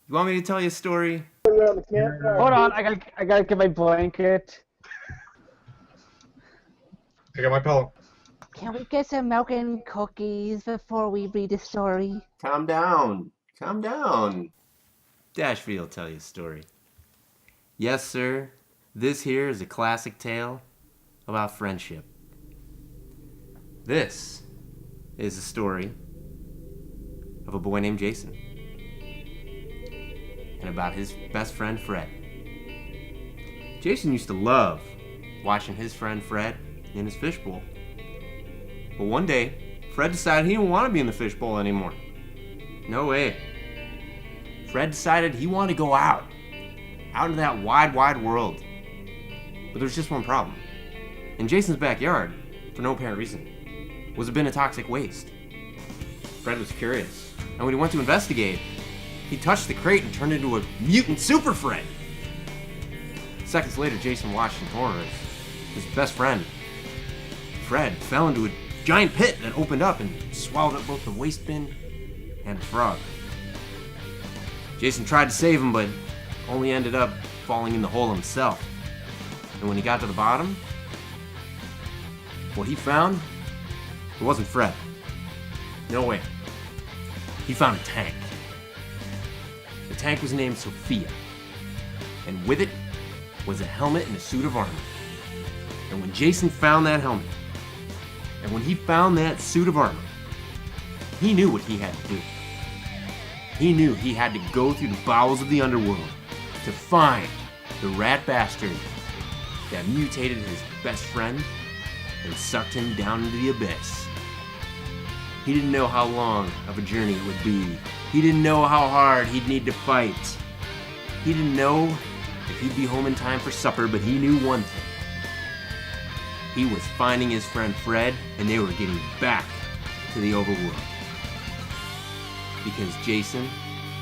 You want me to tell you a story? Hold on, I gotta get my blanket. I got my pillow. Can we get some milk and cookies before we read the story? Calm down. Calm down. DashV will tell you a story. Yes, sir. This here is a classic tale about friendship. This is the story of a boy named Jason and about his best friend Fred. Jason used to love watching his friend Fred in his fishbowl. But one day, Fred decided he didn't want to be in the fishbowl anymore. No way. Fred decided he wanted to go out into that wide, wide world. But there was just one problem. In Jason's backyard, for no apparent reason, was a bin of toxic waste. Fred was curious, and when he went to investigate, he touched the crate and turned into a mutant super Fred. Seconds later, Jason watched in horror as his best friend, Fred, fell into a giant pit that opened up and swallowed up both the waste bin and the frog. Jason tried to save him, but only ended up falling in the hole himself. And when he got to the bottom, what he found, it wasn't Fred. No way. He found a tank. The tank was named Sophia, and with it was a helmet and a suit of armor. And when Jason found that helmet, and when he found that suit of armor, he knew what he had to do. He knew he had to go through the bowels of the underworld to find the rat bastard that mutated his best friend and sucked him down into the abyss. He didn't know how long of a journey it would be. He didn't know how hard he'd need to fight. He didn't know if he'd be home in time for supper, but he knew one thing. He was finding his friend Fred, and they were getting back to the overworld. Because Jason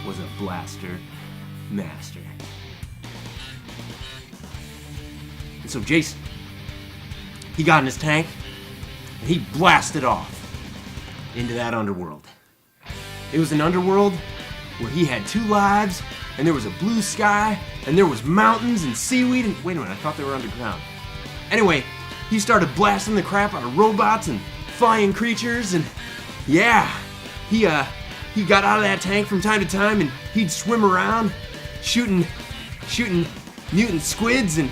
was a blaster master. And so Jason, he got in his tank, and he blasted off into that underworld. It was an underworld where he had 2 lives, and there was a blue sky, and there was mountains and seaweed, and wait a minute, I thought they were underground. Anyway, he started blasting the crap out of robots and flying creatures, and yeah, he got out of that tank from time to time, and he'd swim around, shooting mutant squids, and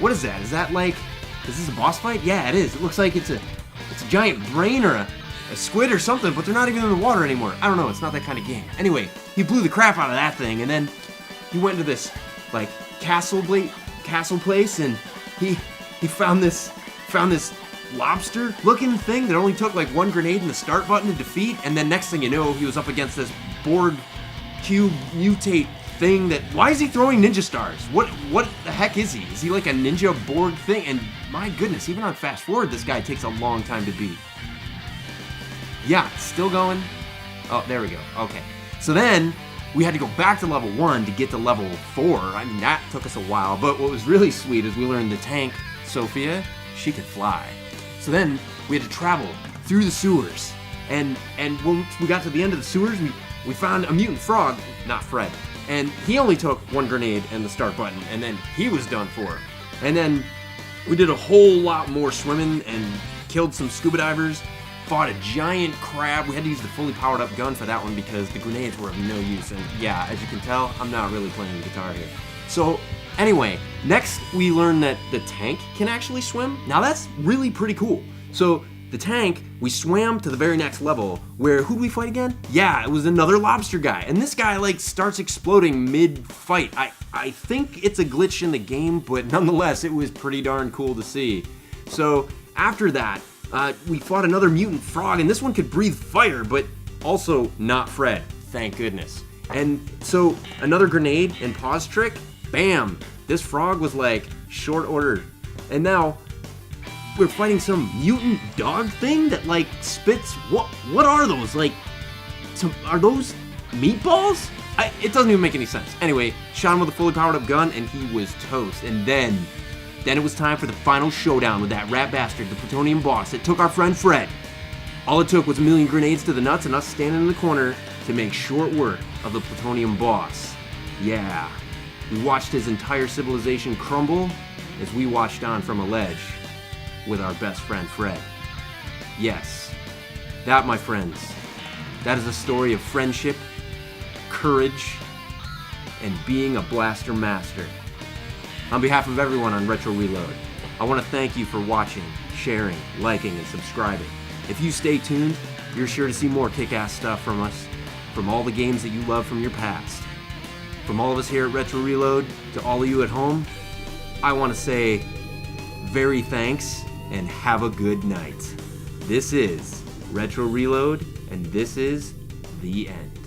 what is that? Is this a boss fight? Yeah, it is. It looks like it's a giant brain or a squid or something, but they're not even in the water anymore. I don't know, it's not that kind of game. Anyway, he blew the crap out of that thing, and then he went to this castle place, and he found this lobster looking thing that only took 1 grenade and the start button to defeat, and then next thing you know, he was up against this Borg cube mutate thing that, why is he throwing ninja stars? What the heck is he? Is he like a ninja Borg thing? And my goodness, even on fast forward, this guy takes a long time to beat. Yeah, still going. Oh, there we go. Okay. So then we had to go back to level 1 to get to level 4. I mean, that took us a while, but what was really sweet is we learned the tank, Sophia, she could fly. So then we had to travel through the sewers. And when we got to the end of the sewers, we found a mutant frog, not Fred. And he only took 1 grenade and the start button, and then he was done for. And then we did a whole lot more swimming and killed some scuba divers, fought a giant crab. We had to use the fully powered up gun for that one because the grenades were of no use. And yeah, as you can tell, I'm not really playing the guitar here. So anyway, next we learned that the tank can actually swim. Now that's really pretty cool. So the tank, we swam to the very next level where, who'd we fight again? Yeah, it was another lobster guy. And this guy starts exploding mid-fight. I think it's a glitch in the game, but nonetheless, it was pretty darn cool to see. So after that, we fought another mutant frog, and this one could breathe fire, but also not Fred, thank goodness. And so another grenade and pause trick, bam, this frog was short order. And now we're fighting some mutant dog thing that spits, what are those? Are those meatballs? It doesn't even make any sense. Anyway, shot him with a fully powered up gun and he was toast. And then it was time for the final showdown with that rat bastard, the plutonium boss that took our friend Fred. All it took was a million grenades to the nuts and us standing in the corner to make short work of the plutonium boss. Yeah, we watched his entire civilization crumble as we watched on from a ledge with our best friend Fred. Yes, that, my friends, that is a story of friendship, courage, and being a blaster master. On behalf of everyone on Retro Reload, I want to thank you for watching, sharing, liking, and subscribing. If you stay tuned, you're sure to see more kick-ass stuff from us, from all the games that you love from your past. From all of us here at Retro Reload to all of you at home, I want to say very thanks and have a good night. This is Retro Reload, and this is the end.